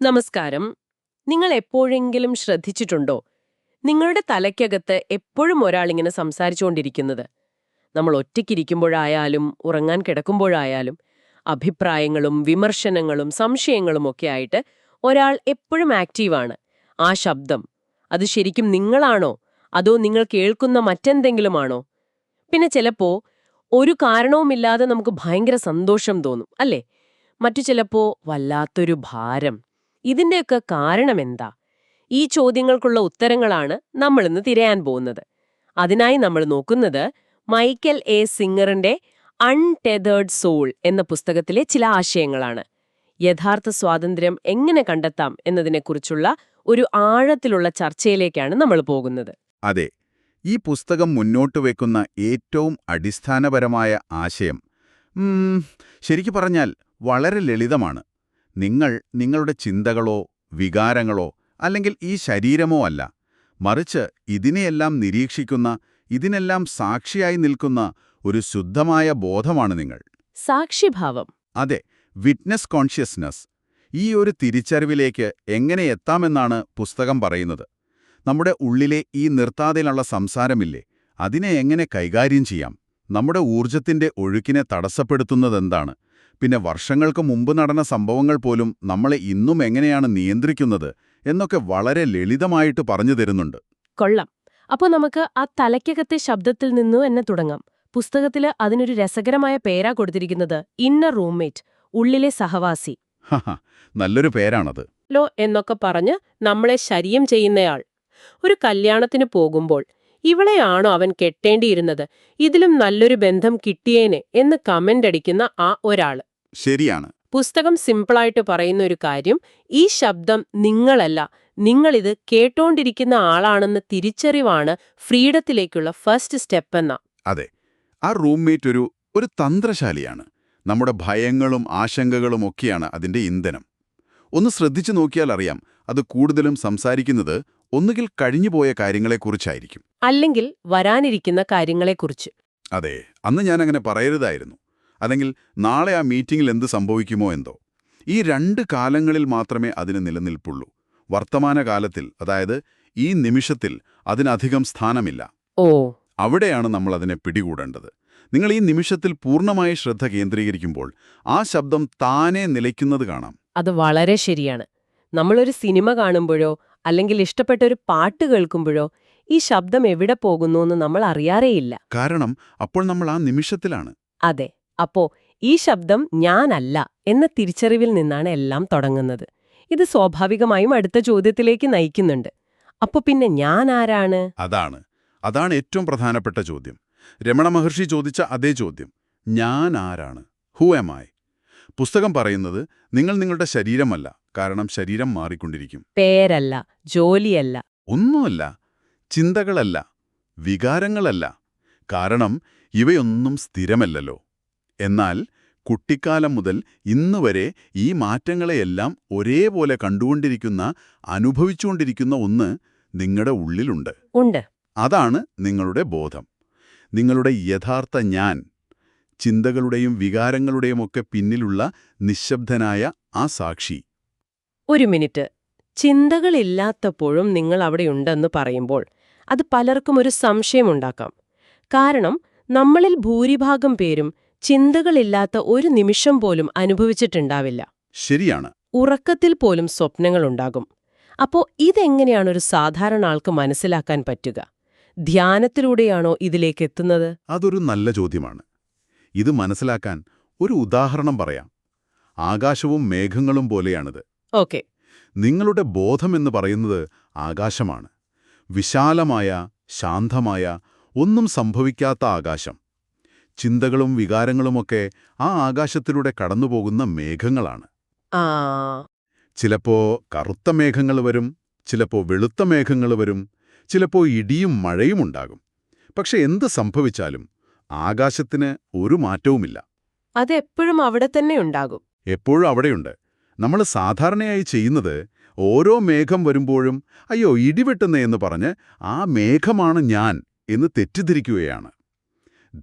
നമസ്കാരം. നിങ്ങൾ എപ്പോഴെങ്കിലും ശ്രദ്ധിച്ചിട്ടുണ്ടോ? നിങ്ങളുടെ തലയ്ക്കകത്ത് എപ്പോഴും ഒരാളിങ്ങനെ സംസാരിച്ചുകൊണ്ടിരിക്കുന്നത്. നമ്മൾ ഒറ്റയ്ക്കിരിക്കുമ്പോഴായാലും ഉറങ്ങാൻ കിടക്കുമ്പോഴായാലും അഭിപ്രായങ്ങളും വിമർശനങ്ങളും സംശയങ്ങളും ഒക്കെ ആയിട്ട് ഒരാൾ എപ്പോഴും ആക്റ്റീവാണ്. ആ ശബ്ദം അത് ശരിക്കും നിങ്ങളാണോ? അതോ നിങ്ങൾ കേൾക്കുന്ന മറ്റെന്തെങ്കിലുമാണോ? പിന്നെ ചിലപ്പോ ഒരു കാരണവുമില്ലാതെ നമുക്ക് ഭയങ്കര സന്തോഷം തോന്നും, അല്ലേ? മറ്റു ചിലപ്പോ വല്ലാത്തൊരു ഭാരം. ഇതിന്റെയൊക്കെ കാരണമെന്താ? ഈ ചോദ്യങ്ങൾക്കുള്ള ഉത്തരങ്ങളാണ് നമ്മളിന്ന് തിരയാൻ പോകുന്നത്. അതിനായി നമ്മൾ നോക്കുന്നത് മൈക്കൽ എ സിംഗറിന്റെ അൺടെതേർഡ് സോൾ എന്ന പുസ്തകത്തിലെ ചില ആശയങ്ങളാണ്. യഥാർത്ഥ സ്വാതന്ത്ര്യം എങ്ങനെ കണ്ടെത്താം എന്നതിനെക്കുറിച്ചുള്ള ഒരു ആഴത്തിലുള്ള ചർച്ചയിലേക്കാണ് നമ്മൾ പോകുന്നത്. അതെ, ഈ പുസ്തകം മുന്നോട്ട് വെക്കുന്ന ഏറ്റവും അടിസ്ഥാനപരമായ ആശയം ശരിക്കു പറഞ്ഞാൽ വളരെ ലളിതമാണ്. നിങ്ങളുടെ ചിന്തകളോ വികാരങ്ങളോ അല്ലെങ്കിൽ ഈ ശരീരമോ അല്ല, മറിച്ച് ഇതിനെയെല്ലാം നിരീക്ഷിക്കുന്ന, ഇതിനെല്ലാം സാക്ഷിയായി നിൽക്കുന്ന ഒരു ശുദ്ധമായ ബോധമാണ് നിങ്ങൾ. സാക്ഷിഭാവം. അതെ, വിറ്റ്നസ് കോൺഷ്യസ്നസ്. ഈ ഒരു തിരിച്ചറിവിലേക്ക് എങ്ങനെ എത്താമെന്നാണ് പുസ്തകം പറയുന്നത്. നമ്മുടെ ഉള്ളിലെ ഈ നിർത്താതെയുള്ള സംസാരമില്ലേ, അതിനെ എങ്ങനെ കൈകാര്യം ചെയ്യാം? നമ്മുടെ ഊർജത്തിന്റെ ഒഴുക്കിനെ തടസ്സപ്പെടുത്തുന്നതെന്താണ്? പിന്നെ വർഷങ്ങൾക്ക് മുമ്പ് നടന്ന സംഭവങ്ങൾ പോലും നമ്മളെ ഇന്നും എങ്ങനെയാണ് നിയന്ത്രിക്കുന്നത് എന്നൊക്കെ വളരെ ലളിതമായിട്ട് പറഞ്ഞു തരുന്നുണ്ട്. കൊള്ളാം. അപ്പോൾ നമുക്ക് ആ തലയ്ക്കകത്തെ ശബ്ദത്തിൽ നിന്നു തന്നെ തുടങ്ങാം. പുസ്തകത്തില് അതിനൊരു രസകരമായ പേരാ കൊടുത്തിരിക്കുന്നത് ഇന്നർ റൂംമേറ്റ്, ഉള്ളിലെ സഹവാസി. നല്ലൊരു പേരാണത്. ലോ എന്നൊക്കെ പറഞ്ഞ് നമ്മളെ ശല്യം ചെയ്യുന്നയാൾ. ഒരു കല്യാണത്തിന് പോകുമ്പോൾ ഇവളെയാണോ അവൻ കെട്ടേണ്ടിയിരുന്നത്, ഇതിലും നല്ലൊരു ബന്ധം കിട്ടിയേനെ എന്ന് കമന്റ് അടിക്കുന്ന ആ ഒരാള്. ശരിയാണ്. പുസ്തകം സിമ്പിളായിട്ട് പറയുന്ന ഒരു കാര്യം, ഈ ശബ്ദം നിങ്ങളല്ല, നിങ്ങളിത് കേട്ടോണ്ടിരിക്കുന്ന ആളാണെന്ന് തിരിച്ചറിവാണ് ഫ്രീഡത്തിലേക്കുള്ള ഫസ്റ്റ് സ്റ്റെപ്പ് എന്ന. അതെ, ആ റൂംമേറ്റ് ഒരു തന്ത്രശാലിയാണ്. നമ്മുടെ ഭയങ്ങളും ആശങ്കകളും ഒക്കെയാണ് അതിന്റെ ഇന്ധനം. ഒന്ന് ശ്രദ്ധിച്ചു നോക്കിയാൽ അറിയാം, അത് കൂടുതലും സംസാരിക്കുന്നത് ഒന്നുകിൽ കഴിഞ്ഞുപോയ കാര്യങ്ങളെക്കുറിച്ചായിരിക്കും, അല്ലെങ്കിൽ വരാനിരിക്കുന്ന കാര്യങ്ങളെക്കുറിച്ച്. അതെ, അന്ന് ഞാനങ്ങനെ പറയരുതായിരുന്നു, അല്ലെങ്കിൽ നാളെ ആ മീറ്റിംഗിൽ എന്ത് സംഭവിക്കുമോ എന്തോ. ഈ രണ്ട് കാലങ്ങളിൽ മാത്രമേ അതിന് നിലനിൽപ്പുള്ളൂ. വർത്തമാനകാലത്തിൽ, അതായത് ഈ നിമിഷത്തിൽ അതിനധികം സ്ഥാനമില്ല. ഓ, അവിടെയാണ് നമ്മൾ അതിനെ പിടികൂടേണ്ടത്. നിങ്ങൾ ഈ നിമിഷത്തിൽ പൂർണ്ണമായി ശ്രദ്ധ കേന്ദ്രീകരിക്കുമ്പോൾ ആ ശബ്ദം താനെ നിലയ്ക്കുന്നത് കാണാം. അത് വളരെ ശരിയാണ്. നമ്മളൊരു സിനിമ കാണുമ്പോഴോ അല്ലെങ്കിൽ ഇഷ്ടപ്പെട്ട ഒരു പാട്ട് കേൾക്കുമ്പോഴോ ഈ ശബ്ദം എവിടെ പോകുന്നു നമ്മൾ അറിയാറേയില്ല. കാരണം അപ്പോൾ നമ്മൾ ആ നിമിഷത്തിലാണ്. അതെ, അപ്പോ ഈ ശബ്ദം ഞാനല്ല എന്ന തിരിച്ചറിവിൽ നിന്നാണ് എല്ലാം തുടങ്ങുന്നത്. ഇത് സ്വാഭാവികമായും അടുത്ത ചോദ്യത്തിലേക്ക് നയിക്കുന്നുണ്ട്. അപ്പൊ പിന്നെ ഞാൻ ആരാണ്? അതാണ് ഏറ്റവും പ്രധാനപ്പെട്ട ചോദ്യം. രമണ മഹർഷി ചോദിച്ച അതേ ചോദ്യം, ഞാൻ ആരാണ്? Who am I? പുസ്തകം പറയുന്നത് നിങ്ങൾ നിങ്ങളുടെ ശരീരമല്ല, കാരണം ശരീരം മാറിക്കൊണ്ടിരിക്കും. പേരല്ല, ജോലിയല്ല, ഒന്നുമല്ല, ചിന്തകളല്ല, വികാരങ്ങളല്ല, കാരണം ഇവയൊന്നും സ്ഥിരമല്ലല്ലോ. എന്നാൽ കുട്ടിക്കാലം മുതൽ ഇന്നുവരെ ഈ മാറ്റങ്ങളെയെല്ലാം ഒരേപോലെ കണ്ടുകൊണ്ടിരിക്കുന്ന, അനുഭവിച്ചുകൊണ്ടിരിക്കുന്ന ഒന്ന് നിങ്ങളുടെ ഉള്ളിലുണ്ട്. അതാണ് നിങ്ങളുടെ ബോധം, നിങ്ങളുടെ യഥാർത്ഥ ഞാൻ, ചിന്തകളുടെയും വികാരങ്ങളുടെയുമൊക്കെ പിന്നിലുള്ള നിശബ്ദനായ ആ സാക്ഷി. ഒരു മിനിറ്റ്. ചിന്തകളില്ലാത്തപ്പോഴും നിങ്ങൾ അവിടെയുണ്ടെന്ന് പറയുമ്പോൾ അത് പലർക്കും ഒരു സംശയമുണ്ടാക്കാം. കാരണം നമ്മളിൽ ഭൂരിഭാഗം പേരും ചിന്തകളില്ലാത്ത ഒരു നിമിഷം പോലും അനുഭവിച്ചിട്ടുണ്ടാവില്ല. ശരിയാണ്. ഉറക്കത്തിൽ പോലും സ്വപ്നങ്ങളുണ്ടാകും. അപ്പോ ഇതെങ്ങനെയാണ് ഒരു സാധാരണ ആൾക്ക് മനസ്സിലാക്കാൻ പറ്റുക? ധ്യാനത്തിലൂടെയാണോ ഇതിലേക്ക് എത്തുന്നത്? അതൊരു നല്ല ചോദ്യമാണ്. ഇത് മനസ്സിലാക്കാൻ ഒരു ഉദാഹരണം പറയാം. ആകാശവും മേഘങ്ങളും പോലെയാണിത്. ഓക്കെ. നിങ്ങളുടെ ബോധമെന്ന് പറയുന്നത് ആകാശമാണ്. വിശാലമായ, ശാന്തമായ, ഒന്നും സംഭവിക്കാത്ത ആകാശം. ചിന്തകളും വികാരങ്ങളുമൊക്കെ ആ ആകാശത്തിലൂടെ കടന്നുപോകുന്ന മേഘങ്ങളാണ്. ചിലപ്പോ കറുത്ത മേഘങ്ങൾ വരും, ചിലപ്പോ വെളുത്ത മേഘങ്ങൾ വരും, ചിലപ്പോ ഇടിയും മഴയും ഉണ്ടാകും. പക്ഷെ എന്ത് സംഭവിച്ചാലും ആകാശത്തിന് ഒരു മാറ്റവുമില്ല. അതെപ്പോഴും അവിടെ തന്നെ ഉണ്ടാകും. എപ്പോഴും അവിടെയുണ്ട്. നമ്മൾ സാധാരണയായി ചെയ്യുന്നത് ഓരോ മേഘം വരുമ്പോഴും അയ്യോ ഇടിവെട്ടുന്നേ പറഞ്ഞ് ആ മേഘമാണ് ഞാൻ എന്ന് തെറ്റിദ്ധരിക്കുകയാണ്.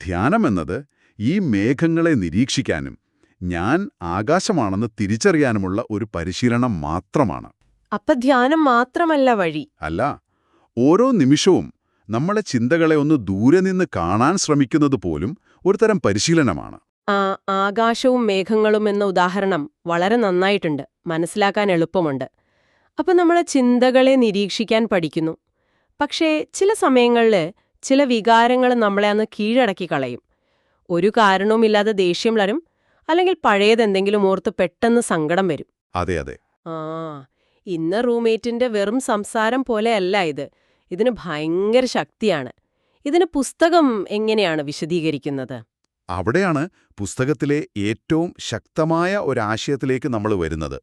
ധ്യാനമെന്നത് ഈ മേഘങ്ങളെ നിരീക്ഷിക്കാനും ഞാൻ ആകാശമാണെന്ന് തിരിച്ചറിയാനുമുള്ള ഒരു പരിശീലനം മാത്രമാണ്. അപ്പൊ ധ്യാനം മാത്രമല്ല വഴി. അല്ല, ഓരോ നിമിഷവും നമ്മളെ ചിന്തകളെ ഒന്ന് ദൂരെ നിന്ന് കാണാൻ ശ്രമിക്കുന്നത് പോലും ഒരുതരം പരിശീലനമാണ്. ആകാശവും മേഘങ്ങളും എന്ന ഉദാഹരണം വളരെ നന്നായിട്ടുണ്ട്, മനസ്സിലാക്കാൻ എളുപ്പമുണ്ട്. അപ്പൊ നമ്മളെ ചിന്തകളെ നിരീക്ഷിക്കാൻ പഠിക്കുന്നു. പക്ഷേ ചില സമയങ്ങളിൽ ചില വികാരങ്ങൾ നമ്മളെ അന്ന് കീഴടക്കി കളയും. ഒരു കാരണവുമില്ലാതെ ദേഷ്യം വരും, അല്ലെങ്കിൽ പഴയതെന്തെങ്കിലും ഓർത്ത് പെട്ടെന്ന് സങ്കടം വരും. അതെ അതെ. ഇന്ന് റൂംമേറ്റിന്റെ വെറും സംസാരം പോലെയല്ല ഇത്. ഇതിന് ഭയങ്കര ശക്തിയാണ്. ഇതിന് പുസ്തകം എങ്ങനെയാണ് വിശദീകരിക്കുന്നത്? അവിടെയാണ് പുസ്തകത്തിലെ ഏറ്റവും ശക്തമായ ഒരാശയത്തിലേക്ക് നമ്മൾ വരുന്നത്.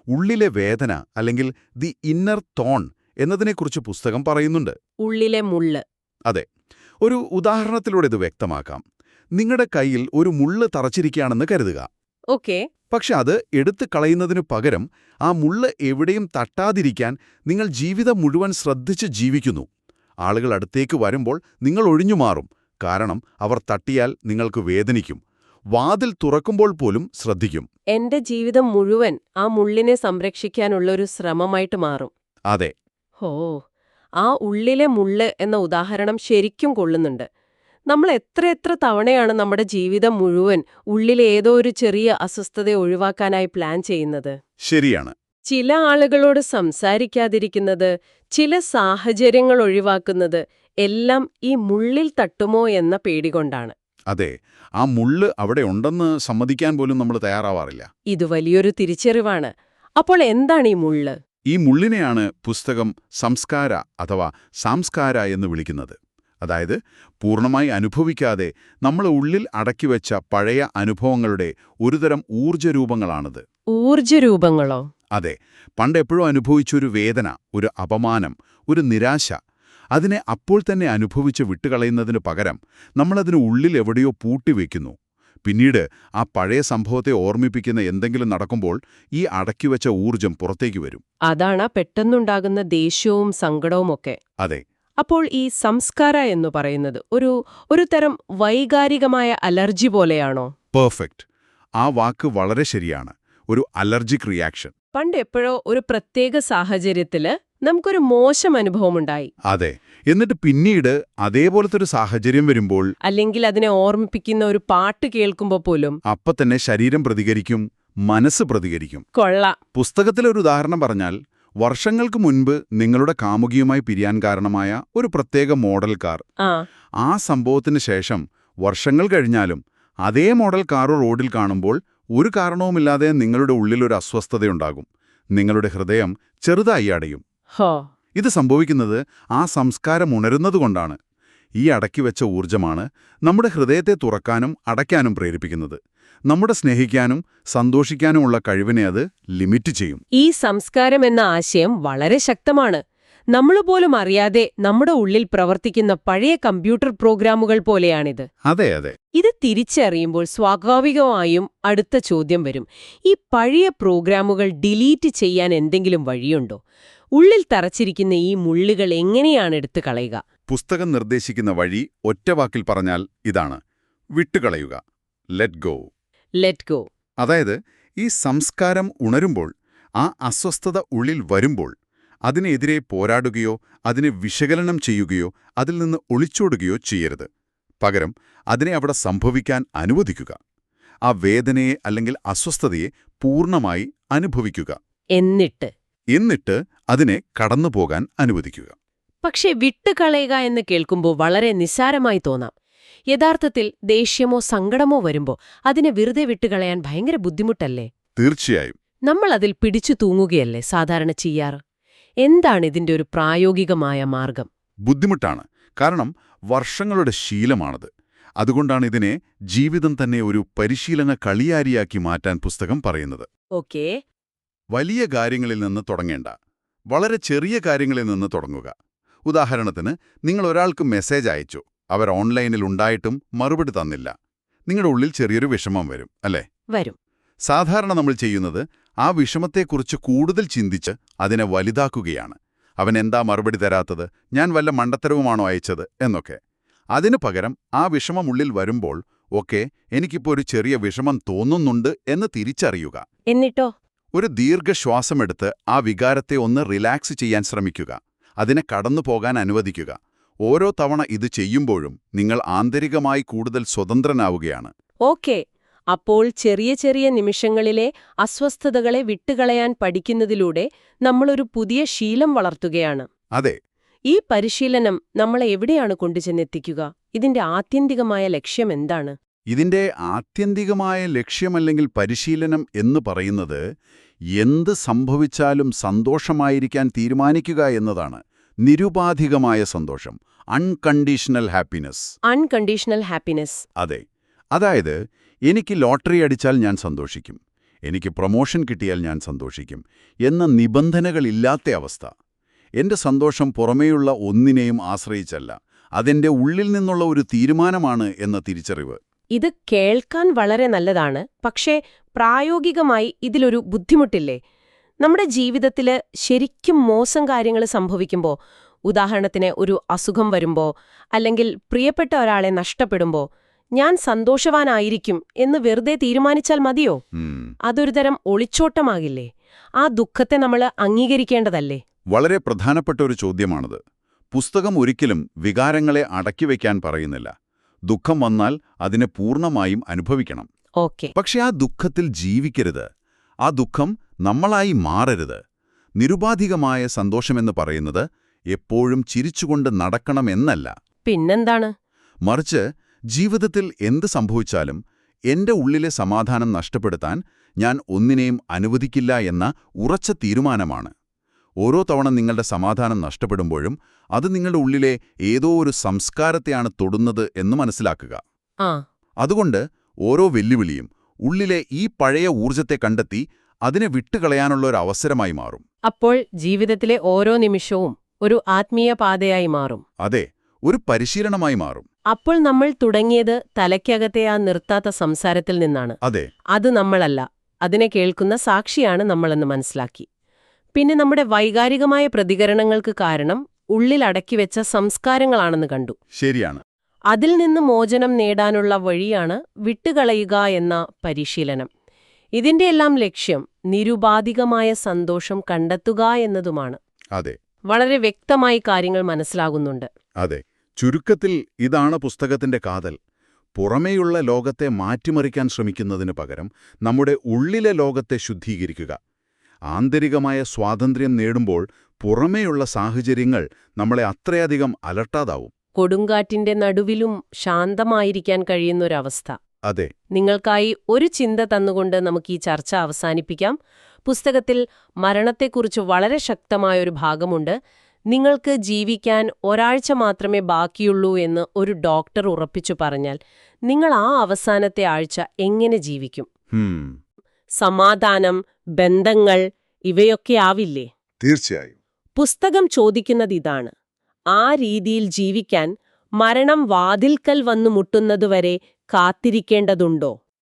ഉള്ളിലെ വേദന അല്ലെങ്കിൽ ദി ഇന്നർ തോൺ എന്നതിനെക്കുറിച്ച് പുസ്തകം പറയുന്നുണ്ട്. ഉള്ളിലെ മുള്ള്. അതെ, ഒരു ഉദാഹരണത്തിലൂടെ ഇത് വ്യക്തമാക്കാം. നിങ്ങളുടെ കയ്യിൽ ഒരു മുള്ള് തറച്ചിരിക്കുകയാണെന്ന് കരുതുക. ഓക്കെ. പക്ഷെ അത് എടുത്തു കളയുന്നതിനു പകരം ആ മുള്ള് എവിടെയും തട്ടാതിരിക്കാൻ നിങ്ങൾ ജീവിതം മുഴുവൻ ശ്രദ്ധിച്ച് ജീവിക്കുന്നു. ആളുകൾ അടുത്തേക്ക് വരുമ്പോൾ നിങ്ങൾ ഒഴിഞ്ഞു മാറും, കാരണം അവർ തട്ടിയാൽ നിങ്ങൾക്ക് വേദനിക്കും. വാതിൽ തുറക്കുമ്പോൾ പോലും ശ്രദ്ധിക്കും. എന്റെ ജീവിതം മുഴുവൻ ആ മുള്ളിനെ സംരക്ഷിക്കാനുള്ള ഒരു ശ്രമമായിട്ട് മാറും. അതെ. ആ ഉള്ളിലെ മുള്ള് എന്ന ഉദാഹരണം ശരിക്കും കൊള്ളുന്നുണ്ട്. നമ്മൾ എത്ര തവണയാണ് നമ്മുടെ ജീവിതം മുഴുവൻ ഉള്ളിലെ ഏതോ ഒരു ചെറിയ അസ്വസ്ഥത ഒഴിവാക്കാനായി പ്ലാൻ ചെയ്യുന്നത്? ശരിയാണ്. ചില ആളുകളോട് സംസാരിക്കാതിരിക്കുന്നത്, ചില സാഹചര്യങ്ങൾ ഒഴിവാക്കുന്നത് എല്ലാം ഈ മുള്ളിൽ തട്ടുമോ എന്ന പേടികൊണ്ടാണ്. അതെ, ആ മുള്ള് അവിടെ ഉണ്ടെന്ന് സമ്മതിക്കാൻ പോലും നമ്മൾ തയ്യാറാവാറില്ല. ഇത് വലിയൊരു തിരിച്ചറിവാണ്. അപ്പോൾ എന്താണ് ഈ മുള്ള്? ഈ മുള്ളിനെയാണ് പുസ്തകം സംസ്കാര അഥവാ സാംസ്കാര എന്ന് വിളിക്കുന്നത്. അതായത് പൂർണ്ണമായി അനുഭവിക്കാതെ നമ്മൾ ഉള്ളിൽ അടക്കിവെച്ച പഴയ അനുഭവങ്ങളുടെ ഒരുതരം ഊർജ്ജരൂപങ്ങളാണത്. ഊർജ്ജരൂപങ്ങളോ? അതെ, പണ്ടെപ്പോഴും അനുഭവിച്ചൊരു വേദന, ഒരു അപമാനം, ഒരു നിരാശ, അതിനെ അപ്പോൾ തന്നെ അനുഭവിച്ച് വിട്ടുകളയുന്നതിനു പകരം നമ്മളതിന് ഉള്ളിൽ എവിടെയോ പൂട്ടിവെക്കുന്നു. പിന്നീട് ആ പഴയ സംഭവത്തെ ഓർമ്മിപ്പിക്കുന്ന എന്തെങ്കിലും നടക്കുമ്പോൾ ഈ അടക്കിവെച്ച ഊർജ്ജം പുറത്തേക്ക് വരും. അതാണ് പെട്ടെന്നുണ്ടാകുന്ന ദേഷ്യവും സങ്കടവുമൊക്കെ. അതെ. അപ്പോൾ ഈ സംസ്കാര എന്നു പറയുന്നത് ഒരു തരം വൈകാരികമായ അലർജി പോലെയാണോ? പെർഫെക്റ്റ്. ആ വാക്ക് വളരെ ശരിയാണ്. ഒരു അലർജിക് റിയാക്ഷൻ. പണ്ട് എപ്പോഴോ ഒരു പ്രത്യേക സാഹചര്യത്തില് നമുക്കൊരു മോശം അനുഭവമുണ്ടായി. അതെ. എന്നിട്ട് പിന്നീട് അതേപോലത്തെ ഒരു സാഹചര്യം വരുമ്പോൾ, അല്ലെങ്കിൽ അതിനെ ഓർമ്മിപ്പിക്കുന്ന ഒരു പാട്ട് കേൾക്കുമ്പോൾ പോലും അപ്പൊ തന്നെ ശരീരം പ്രതികരിക്കും, മനസ്സ് പ്രതികരിക്കും. കൊള്ളാം. പുസ്തകത്തിലൊരു ഉദാഹരണം പറഞ്ഞാൽ, വർഷങ്ങൾക്ക് മുൻപ് നിങ്ങളുടെ കാമുകിയുമായി പിരിയാൻ കാരണമായ ഒരു പ്രത്യേക മോഡൽ കാർ. ആ സംഭവത്തിന് ശേഷം വർഷങ്ങൾ കഴിഞ്ഞാലും അതേ മോഡൽ കാർ റോഡിൽ കാണുമ്പോൾ ഒരു കാരണവുമില്ലാതെ നിങ്ങളുടെ ഉള്ളിലൊരു അസ്വസ്ഥതയുണ്ടാകും. നിങ്ങളുടെ ഹൃദയം ചെറുതായി അടയും. ഇത് സംഭവിക്കുന്നത് ആ സംസ്കാരം ഉണരുന്നതുകൊണ്ടാണ്. ഈ അടക്കിവെച്ച ഊർജ്ജമാണ് നമ്മുടെ ഹൃദയത്തെ തുറക്കാനും അടയ്ക്കാനും പ്രേരിപ്പിക്കുന്നത്. നമ്മുടെ സ്നേഹിക്കാനും സന്തോഷിക്കാനുമുള്ള കഴിവിനെ അത് ലിമിറ്റ് ചെയ്യും. ഈ സംസ്കാരം എന്ന ആശയം വളരെ ശക്തമാണ്. നമ്മളുപോലും അറിയാതെ നമ്മുടെ ഉള്ളിൽ പ്രവർത്തിക്കുന്ന പഴയ കമ്പ്യൂട്ടർ പ്രോഗ്രാമുകൾ പോലെയാണിത്. അതെ അതെ. ഇത് തിരിച്ചറിയുമ്പോൾ സ്വാഭാവികമായും അടുത്ത ചോദ്യം വരും. ഈ പഴയ പ്രോഗ്രാമുകൾ ഡിലീറ്റ് ചെയ്യാൻ എന്തെങ്കിലും വഴിയുണ്ടോ? ഉള്ളിൽ തറച്ചിരിക്കുന്ന ഈ മുള്ളുകൾ എങ്ങനെയാണ് എടുത്തു കളയുക? പുസ്തകം നിർദ്ദേശിക്കുന്ന വഴി ഒറ്റവാക്കിൽ പറഞ്ഞാൽ ഇതാണ്: വിട്ടുകളയുക. Let go. Let go. അതായത് ഈ സംസ്കാരം ഉണരുമ്പോൾ, ആ അസ്വസ്ഥത ഉള്ളിൽ വരുമ്പോൾ, അതിനെതിരെ പോരാടുകയോ അതിനെ വിശകലനം ചെയ്യുകയോ അതിൽ നിന്ന് ഒളിച്ചോടുകയോ ചെയ്യരുത്. പകരം അതിനെ അവിടെ സംഭവിക്കാൻ അനുവദിക്കുക. ആ വേദനയെ അല്ലെങ്കിൽ അസ്വസ്ഥതയെ പൂർണ്ണമായി അനുഭവിക്കുക. എന്നിട്ട് അതിനെ കടന്നുപോകാൻ അനുവദിക്കുക. പക്ഷേ വിട്ടുകളയുക എന്ന് കേൾക്കുമ്പോൾ വളരെ നിസ്സാരമായി തോന്നാം. യഥാർത്ഥത്തിൽ ദേഷ്യമോ സങ്കടമോ വരുമ്പോൾ അതിനെ വെറുതെ വിട്ടുകളയാൻ ഭയങ്കര ബുദ്ധിമുട്ടല്ലേ? തീർച്ചയായും. നമ്മൾ അതിൽ പിടിച്ചു തൂങ്ങുകയല്ലേ സാധാരണ ചെയ്യാറ്? എന്താണ് ഇതിന്റെ ഒരു പ്രായോഗികമായ മാർഗം? ബുദ്ധിമുട്ടാണ്. കാരണം വർഷങ്ങളുടെ ശീലമാണത്. അതുകൊണ്ടാണ് ഇതിനെ ജീവിതം തന്നെ ഒരു പരിശീലന കളിയാരിയാക്കി മാറ്റാൻ പുസ്തകം പറയുന്നത്. ഓക്കേ. വലിയ കാര്യങ്ങളിൽ നിന്ന് തുടങ്ങേണ്ട, വളരെ ചെറിയ കാര്യങ്ങളിൽ നിന്ന് തുടങ്ങുക. ഉദാഹരണത്തിന്, നിങ്ങൾ ഒരാൾക്ക് മെസ്സേജ് അയച്ചു, അവർ ഓൺലൈനിൽ ഉണ്ടായിട്ടും മറുപടി തന്നില്ല. നിങ്ങളുടെ ഉള്ളിൽ ചെറിയൊരു വിഷമം വരും, അല്ലേ? വരും. സാധാരണ നമ്മൾ ചെയ്യുന്നത് ആ വിഷമത്തെക്കുറിച്ച് കൂടുതൽ ചിന്തിച്ച് അതിനെ വലുതാക്കുകയാണ്. അവൻ എന്താ മറുപടി തരാത്തത്, ഞാൻ വല്ല മണ്ടത്തരവുമാണോ അയച്ചത് എന്നൊക്കെ. അതിനു പകരം ആ വിഷമം ഉള്ളിൽ വരുമ്പോൾ ഓക്കെ, എനിക്കിപ്പോൾ ഒരു ചെറിയ വിഷമം തോന്നുന്നുണ്ട് എന്ന് തിരിച്ചറിയുക. എന്നിട്ടോ? ഒരു ദീർഘശ്വാസമെടുത്ത് ആ വികാരത്തെ ഒന്ന് റിലാക്സ് ചെയ്യാൻ ശ്രമിക്കുക. അതിനെ കടന്നു പോകാൻ അനുവദിക്കുക. ഓരോ തവണ ഇത് ചെയ്യുമ്പോഴും നിങ്ങൾ ആന്തരികമായി കൂടുതൽ സ്വതന്ത്രനാവുകയാണ്. ഓക്കെ, അപ്പോൾ ചെറിയ ചെറിയ നിമിഷങ്ങളിലെ അസ്വസ്ഥതകളെ വിട്ടുകളയാൻ പഠിക്കുന്നതിലൂടെ നമ്മളൊരു പുതിയ ശീലം വളർത്തുകയാണ്. അതെ, ഈ പരിശീലനം നമ്മളെ എവിടെയാണ് കൊണ്ടുചെന്നെത്തിക്കുക? ഇതിന്റെ ആത്യന്തികമായ ലക്ഷ്യം എന്താണ്? ഇതിന്റെ ആത്യന്തികമായ ലക്ഷ്യമല്ലെങ്കിൽ പരിശീലനം എന്ന് പറയുന്നത് എന്ത് സംഭവിച്ചാലും സന്തോഷമായിരിക്കാൻ തീരുമാനിക്കുക എന്നതാണ്. നിരുപാധികമായ സന്തോഷം, അൺകണ്ടീഷണൽ ഹാപ്പിനെസ്. Unconditional happiness. അതെ, അതായത് എനിക്ക് ലോട്ടറി അടിച്ചാൽ ഞാൻ സന്തോഷിക്കും, എനിക്ക് പ്രൊമോഷൻ കിട്ടിയാൽ ഞാൻ സന്തോഷിക്കും എന്ന നിബന്ധനകളില്ലാത്ത അവസ്ഥ. എന്റെ സന്തോഷം പുറമേയുള്ള ഒന്നിനെയും ആശ്രയിച്ചല്ല, അതെന്റെ ഉള്ളിൽ നിന്നുള്ള ഒരു തീരുമാനമാണ് എന്ന തിരിച്ചറിവ്. ഇത് കേൾക്കാൻ വളരെ നല്ലതാണ്, പക്ഷേ പ്രായോഗികമായി ഇതിലൊരു ബുദ്ധിമുട്ടില്ലേ? നമ്മുടെ ജീവിതത്തില് ശരിക്കും മോശം കാര്യങ്ങൾ സംഭവിക്കുമ്പോൾ, ഉദാഹരണത്തിന് ഒരു അസുഖം വരുമ്പോൾ, അല്ലെങ്കിൽ പ്രിയപ്പെട്ട ഒരാളെ നഷ്ടപ്പെടുമ്പോൾ, ഞാൻ സന്തോഷവാനായിരിക്കും എന്ന് വെറുതെ തീരുമാനിച്ചാൽ മതിയോ? അതൊരു തരം ഒളിച്ചോട്ടമാകില്ലേ? ആ ദുഃഖത്തെ നമ്മൾ അംഗീകരിക്കേണ്ടതല്ലേ? വളരെ പ്രധാനപ്പെട്ട ഒരു ചോദ്യമാണത്. പുസ്തകം ഒരിക്കലും വികാരങ്ങളെ അടക്കിവെക്കാൻ പറയുന്നില്ല. ദുഃഖം വന്നാൽ അതിനെ പൂർണ്ണമായും അനുഭവിക്കണം. ഓക്കെ. പക്ഷെ ആ ദുഃഖത്തിൽ ജീവിക്കരുത്. ആ ദുഃഖം നമ്മളായി മാറരുത്. നിരുപാധികമായ സന്തോഷമെന്ന് പറയുന്നത് എപ്പോഴും ചിരിച്ചുകൊണ്ട് നടക്കണമെന്നല്ല. പിന്നെന്താണ്? മറിച്ച് ജീവിതത്തിൽ എന്ത് സംഭവിച്ചാലും എന്റെ ഉള്ളിലെ സമാധാനം നഷ്ടപ്പെടുത്താൻ ഞാൻ ഒന്നിനെയും അനുവദിക്കില്ല എന്ന ഉറച്ച തീരുമാനമാണ്. ഓരോ തവണ നിങ്ങളുടെ സമാധാനം നഷ്ടപ്പെടുമ്പോഴും അത് നിങ്ങളുടെ ഉള്ളിലെ ഏതോ ഒരു സംസ്കാരത്തെയാണ് തൊടുന്നത് എന്ന് മനസ്സിലാക്കുക. അതുകൊണ്ട് ഓരോ വെല്ലുവിളിയും ഉള്ളിലെ ഈ പഴയ ഊർജത്തെ കണ്ടെത്തി അതിനെ വിട്ടുകളയാനുള്ള ഒരു അവസരമായി മാറും. അപ്പോൾ ജീവിതത്തിലെ ഓരോ നിമിഷവും ഒരു ആത്മീയ പാതയായി മാറും. അതെ, ഒരു പരിശീലനമായി മാറും. അപ്പോൾ നമ്മൾ തുടങ്ങിയത് തലയ്ക്കകത്തെ ആ നിർത്താത്ത സംസാരത്തിൽ നിന്നാണ്. അതെ, അത് നമ്മളല്ല, അതിനെ കേൾക്കുന്ന സാക്ഷിയാണ് നമ്മളെന്ന് മനസ്സിലാക്കി. പിന്നെ നമ്മുടെ വൈകാരികമായ പ്രതികരണങ്ങൾക്ക് കാരണം ഉള്ളിൽ അടക്കിവെച്ച സംസ്കാരങ്ങളാണെന്ന് കണ്ടു. ശരിയാണ്. അതിൽ നിന്ന് മോചനം നേടാനുള്ള വഴിയാണ് വിട്ടുകളയുക എന്ന പരിശീലനം. ഇതിന്റെയെല്ലാം ലക്ഷ്യം നിരുപാധികമായ സന്തോഷം കണ്ടെത്തുക എന്നതുമാണ്. അതെ, വളരെ വ്യക്തമായി കാര്യങ്ങൾ മനസ്സിലാകുന്നുണ്ട്. അതെ, ചുരുക്കത്തിൽ ഇതാണ് പുസ്തകത്തിന്റെ കാതൽ. പുറമേയുള്ള ലോകത്തെ മാറ്റിമറിക്കാൻ ശ്രമിക്കുന്നതിനു പകരം നമ്മുടെ ഉള്ളിലെ ലോകത്തെ ശുദ്ധീകരിക്കുക. ആന്തരികമായ സ്വാതന്ത്ര്യം നേടുമ്പോൾ പുറമേയുള്ള സാഹചര്യങ്ങൾ നമ്മളെ അത്രയധികം അലട്ടാതാവും. കൊടുങ്കാറ്റിന്റെ നടുവിലും ശാന്തമായിരിക്കാൻ കഴിയുന്നൊരവസ്ഥ. അതെ. നിങ്ങൾക്കായി ഒരു ചിന്ത തന്നുകൊണ്ട് നമുക്ക് ഈ ചർച്ച അവസാനിപ്പിക്കാം. പുസ്തകത്തിൽ മരണത്തെക്കുറിച്ച് വളരെ ശക്തമായൊരു ഭാഗമുണ്ട്. നിങ്ങൾക്ക് ജീവിക്കാൻ ഒരാഴ്ച മാത്രമേ ബാക്കിയുള്ളൂ എന്ന് ഒരു ഡോക്ടർ ഉറപ്പിച്ചു പറഞ്ഞാൽ നിങ്ങൾ ആ അവസാനത്തെ ആഴ്ച എങ്ങനെ ജീവിക്കും? സമാധാനം, ബന്ധങ്ങൾ, ഇവയൊക്കെ ആവില്ലേ? തീർച്ചയായും. പുസ്തകം ചോദിക്കുന്നതിതാണ്, ആ രീതിയിൽ ജീവിക്കാൻ മരണം വാതിൽക്കൽ വന്നു മുട്ടുന്നതുവരെ കാത്തിരിക്കേണ്ടതുണ്ടോ?